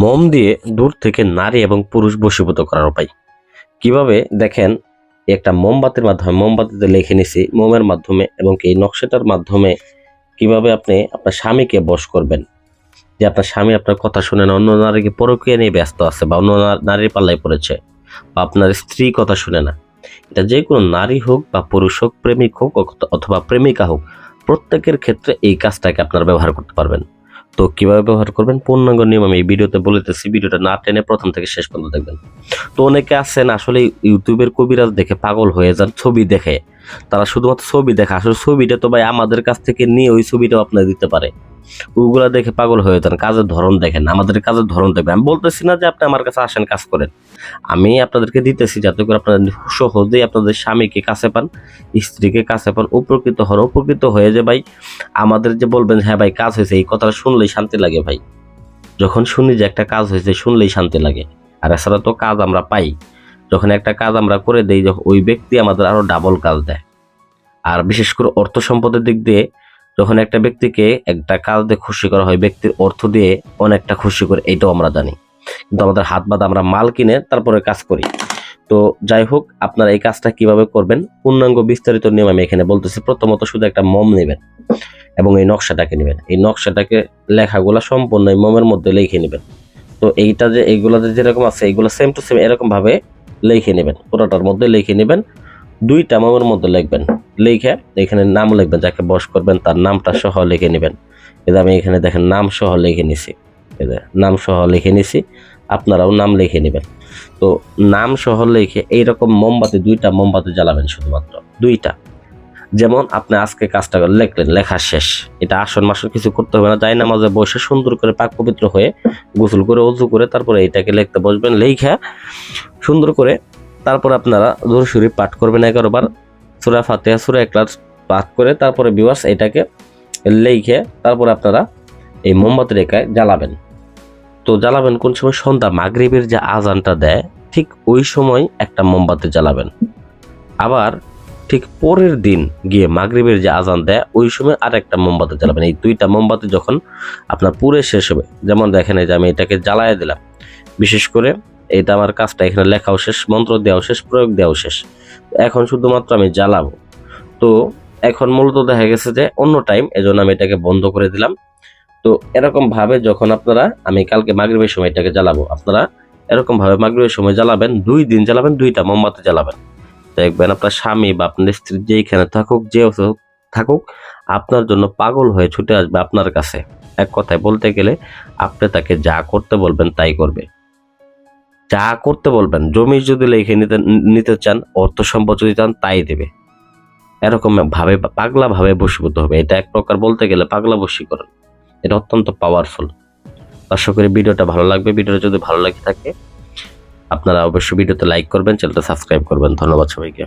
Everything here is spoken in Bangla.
মোম দিয়ে দূর থেকে নারী এবং পুরুষ বশীভূত করার উপায় কিভাবে দেখেন। একটা মোমবাতির মাধ্যমে মোমবাতিতে লিখে নিছি মোমের মাধ্যমে এবং এই নকশাটার মাধ্যমে কিভাবে আপনি আপনার স্বামীকে বশ করবেন। যে আপনার স্বামী আপনার কথা শুনে না, অন্য নারীকে পরকীয়া নিয়ে ব্যস্ত আছে বা অন্য নারীর পাল্লায় পড়েছে, বা আপনার স্ত্রী কথা শুনে না। এটা যে কোনো নারী হোক বা পুরুষ হোক, প্রেমিক হোক অথবা প্রেমিকা হোক, প্রত্যেকের ক্ষেত্রে এই কাজটাকে আপনারা ব্যবহার করতে পারবেন। তো কিভাবে ব্যবহার করবেন পূর্ণাঙ্গ নিয়ম আমি এই ভিডিওতে বলেতেছি, ভিডিওটা না টেনে প্রথম থেকে শেষ পর্যন্ত দেখবেন। তো অনেকে আছেন আসলে ইউটিউবের কবিরাজ দেখে পাগল হয়ে যান, ছবি দেখে তারা শুধুমাত্র ছবি দেখে, আসলে ছবিটা তো ভাই আমাদের কাছ থেকে নিয়ে ওই ছবিটাও আপনার দিতে পারে। ওগুলা দেখে পাগল হয়ে যান, কাজের ধরন দেখেন, আমাদের কাজের ধরন দেখবেন। আমি বলতেছি না যে আপনি আমার কাছে আসেন কাজ করেন, আমি আপনাদেরকে দিতেছি যাতে করে আপনারা সহজেই আপনাদের স্বামীকে কাছে পান, স্ত্রীকে কাছে পান, উপকৃত হন। উপকৃত হয়ে যে ভাই আমাদের যে বলবেন হ্যাঁ ভাই কাজ হয়েছে, এই কথাটা শুনলেই শান্তি লাগে ভাই। যখন শুনি যে একটা কাজ হয়েছে শুনলেই শান্তি লাগে। আর এছাড়া তো কাজ আমরা পাই, যখন একটা কাজ আমরা করে দেই ওই ব্যক্তি আমাদের আরো ডাবল কাজ দেয়। আর বিশেষ করে অর্থ সম্পদের দিক দিয়ে যখন একটা ব্যক্তিকে একটা কাজ দিয়ে খুশি করা হয়, ব্যক্তির অর্থ দিয়ে অনেকটা খুশি করে, এইটাও আমরা জানি। কিন্তু আমাদের হাত বাঁধা, আমরা মাল কিনে তারপরে কাজ করি। তো যাই হোক, আপনারা এই কাজটা কিভাবে করবেন পূর্ণাঙ্গ বিস্তারিত নিয়ম আমি এখানে বলতেছি। প্রথমত শুধু একটা মোম নেবেন এবং এই নকশাটাকে নেবেন। এই নকশাটাকে লেখাগুলা সম্পূর্ণ এই মোমের মধ্যে লিখে নেবেন। তো এইটা যে এইগুলাতে যেরকম আছে এইগুলো সেম টু সেম এরকম ভাবে লিখে নেবেন, পুরোটার মধ্যে লিখে নেবেন। দুইটা মোমের মধ্যে লিখবেন, লিখে এখানে নাম লিখবেন, যাকে বশ করবেন তার নামটা সহ লিখে নেবেন। এটা আমি এখানে দেখেন নাম সহ লিখে নিছি, নাম সহ লিখে নিছি, আপনারাও নাম লিখে নেবেন। তো নাম সহ লিখে এইরকম মোমবাতি, দুইটা মোমবাতি জ্বালাবেন, শুধুমাত্র দুইটা। যেমন আপনি আজকে কাজটা লিখলেন, লেখা শেষ, এটা আসন মাসন কিছু করতে হবে না, যাই নামাজে বসে সুন্দর করে পাক পবিত্র হয়ে গোসল করে ওযু করে তারপরে এটাকে লিখতে বসবেন। লেখা সুন্দর করে তারপর আপনারা দরুদ শরীফ পাঠ করবেন 11 বার, সূরা ফাতিহা, সূরা ইখলাস পাঠ করে তারপরে ভিউয়ার্স এটাকে লিখে তারপর আপনারা এই মোমবাতি রেখায় জ্বালাবেন। তো জ্বালাবেন কোন সময়? সন্ধ্যা মাগরিবের যে আজানটা দেয় ঠিক ওই সময় একটা মোমবাতি জ্বালাবেন। আবার ঠিক পরের দিন গিয়ে মাগরিবের যে আজান দেয় ওই সময় আর একটা মোমবাতি জ্বালাবেন। এই দুইটা মোমবাতি যখন আপনার পুরে শেষ হবে, যেমন দেখেন এই যে আমি এটাকে জ্বালায় দিলাম, বিশেষ করে এটা আমার কাজটা এখানে লেখাও শেষ, মন্ত্র দেওয়াও শেষ, প্রয়োগ দেওয়াও শেষ, এখন শুধুমাত্র আমি জ্বালাবো। তো এখন মূলত দেখা গেছে যে অন্য টাইম, এজন্য আমি এটাকে বন্ধ করে দিলাম। তো এরকম ভাবে যখন আপনারা, আমি কালকে মাগরিবের সময় এটাকে জ্বালাবো, আপনারা এরকম ভাবে মাগরিবের সময় জ্বালাবেন, 2 দিন জ্বালাবেন, 2টা মোমবাতি জ্বালাবেন। দেখবেন আপনার স্বামী বা আপনার স্ত্রী যেইখানে থাকুক, যে থাকুক, আপনার জন্য পাগল হয়ে ছুটে আসবে আপনার কাছে। এক কথায় বলতে গেলে আপনি তাকে যা করতে বলবেন তাই করবে। যা করতে বলবেন, জমি যদি লিখে নিতে চান, অর্থ সম্পদ যদি চান, তাই দেবে। এরকম ভাবে পাগলা ভাবে বশীভূত হবে। এটা এক প্রকার বলতে গেলে পাগলা বশীকরণ। এটা অত্যন্ত পাওয়ারফুল। আশা করি ভিডিওটা ভালো লাগবে। ভিডিওটা যদি ভালো লাগে থাকে আপনারা অবশ্যই ভিডিওতে লাইক করবেন, চ্যানেলটা সাবস্ক্রাইব করবেন। ধন্যবাদ সবাইকে।